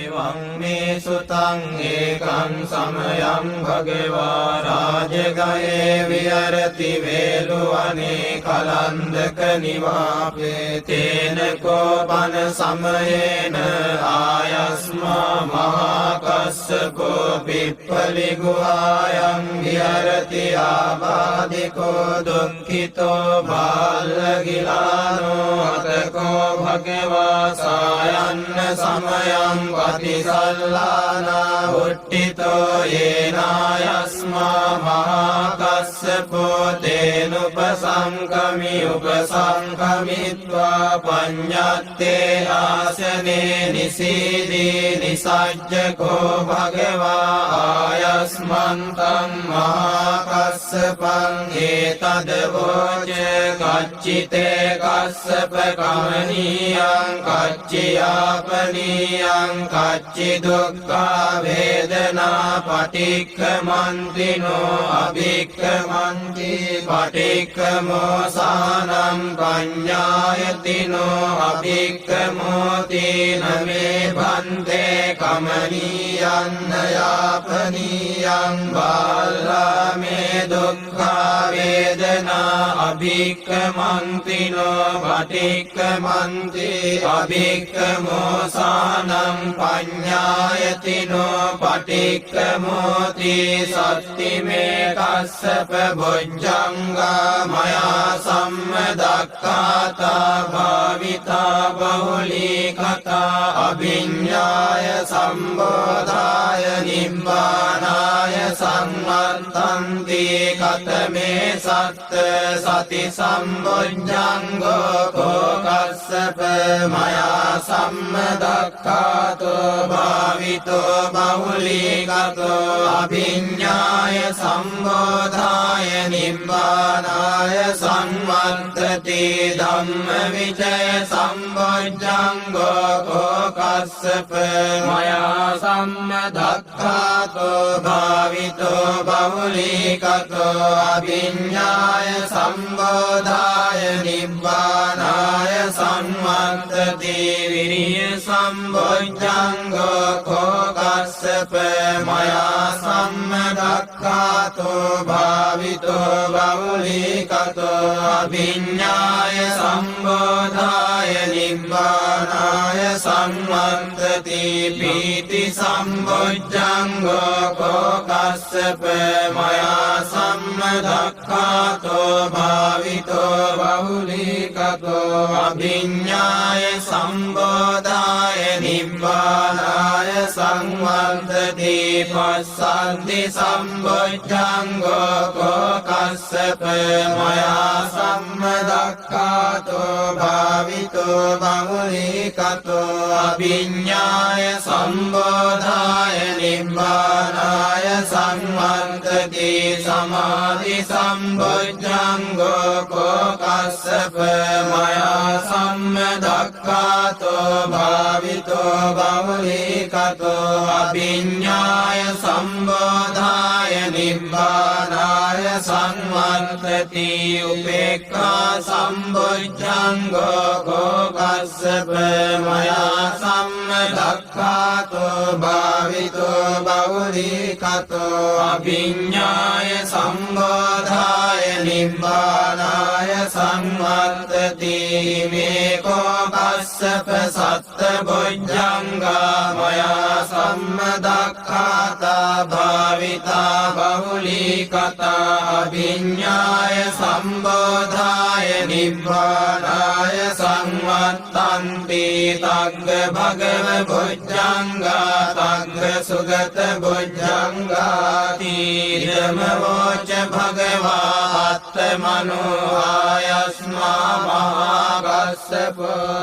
එවං මේ සුතං ඒකං සමයං භගවා රාජගයේ විහරති වේළුවනේ කලන්දක නිවාපේ තේන කෝපන සමයේන ආයස්මා මහා කස්සපෝ පිප්පලි ගුහායන් විහරති ආබාධිකෝ දුක්ඛිතෝ බාලගිලානෝ අතකෝ භගවා සායන්න සමයං පතිසල්ලානා උට්ඨිතෝ යේනායස්මා මහා කස්සපෝ තේනුපසංකමි උපසංකමිත්වා පඤ්ඤත්තේ ආසනේ නිසීදී නිසජ්ජකෝ භගවා ආයස්මන්තං මහා කස්සපං ඒතදවෝච කච්චිතේ කස්සප කමනීයං කච්චියාපනීයං කච්චි දුක්ඛා වේදනා පටික්ඛමන්තිනෝ අභික්ඛමන්ති පටික්ඛමෝසානං පඤ්ඤායතිනෝ අභික්ඛමෝති නමේ භන්තේ කමනීයං යාපනීයං බාලාමේ දුක්ඛා වේදනා අභික්ඛමන්තිනෝ පටික්ඛමන්ති අභික්ඛමෝසානං පඤ්ඤායතිනෝ පටික්ඛමෝති සත්තිමේ කස්සප බොජ්ජංගා මයා සම්මදක්ඛාතා භාවිතා බහුලී කතා අභිඤ්ඤාය සම්බෝධාය නිබ්බානාය සම්මත්තන්ති කතමේ සත්ත සති සම්බොජ්ජංගෝ කෝ කස්සප මයා සම්මදක්ඛාතෝ භාවිතෝ බහුලී කතෝ අභිඤ්ඤාය සම්බෝධාය නිබ්බානාය සම්මත්තති ධම්මවිචය සම්බොජ්ජංගෝ කෝ කස්සප මයා සම්මදක්ඛාතෝ භාවිතෝ බහුලී කතෝ අභිඤ්ඤාය සම්බෝධාය නිබ්බානාය සම්මත්තති විරිය සම්බොජ්ජංගෝ කෝ කස්සප මයා සම්මදක්ඛාතෝ භාවිතෝ බහුලී කතෝ අභිඤ්ඤාය සම්බෝධාය නිබ්බානාය සම්මත්තති පීති සම්බොජ්ජංගෝ කෝ කස්සප මයා සම්මදක්ඛාතෝ භාවිතෝ බහුලී කතෝ අභිඤ්ඤාය සම්බෝධාය නිබ්බානාය සම්මත්තති පස්සද්ධි සම්බොජ්ජංගෝ කෝ කස්සප මයා සම්මදක්ඛාතෝ භාවිතෝ බහුලී කතෝ අභිඤ්ඤාය සම්බෝධාය නිබ්බානාය සම්මත්තති සමාධි සම්බොජ්ජංගෝ කෝ කස්සප මයා සම්මදක්ඛාතෝ භාවිතෝ බහුලී කතෝ අභිඤ්ඤාය සම්බෝධාය නිබ්බානාය සම්මත්තති උපේක්ඛා සම්බොජ්ජංගෝ කෝ කස්සප මයා සම්මදක්ඛාතෝ භාවිතෝ බහුලී කතෝ අභිඤ්ඤාය සම්බෝධාය නිබ්බානාය සම්මත්තති මේ කෝ කස්සප සත්ත බොජ්ජංගා මයා සම්මදක්ඛාතා භාවිතා බහුලී කතා අභිඤ්ඤාය සම්බෝධාය නිබ්බානාය සම්මත්තන්ති තග්ග භගව බොජ්ජංගා තග්ග සුගත බොජ්ජංගාති ධම්ම වෝච භගවා අත්තමනෝ ආයස්මා මහා කස්සප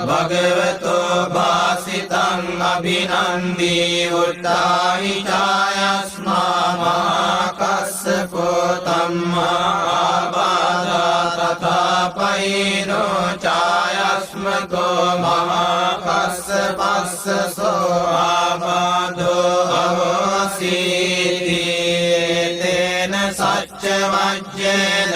භගවතෝ භාසිතං අභිනන්දී උත්තාහි ඡායස්මා මහා කස්සපෝ තම්මා ආබාධා තථාපයිනෝ ඡායස්මතෝ මහා කස්සපස්සසෝ ආබාධෝ අවසීති තේන සච්ච වජ්ජේන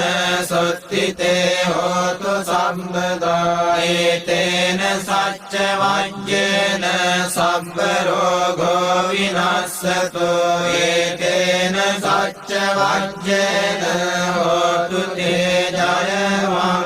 සොත් සුත්තිතේ හෝතු සම්පදා ඒතේන සච්ච වජ්ජේන සබ්බ රෝගෝ විනස්සතු ඒතේන සච්ච වජ්ජේන හෝතු තේ ජයවා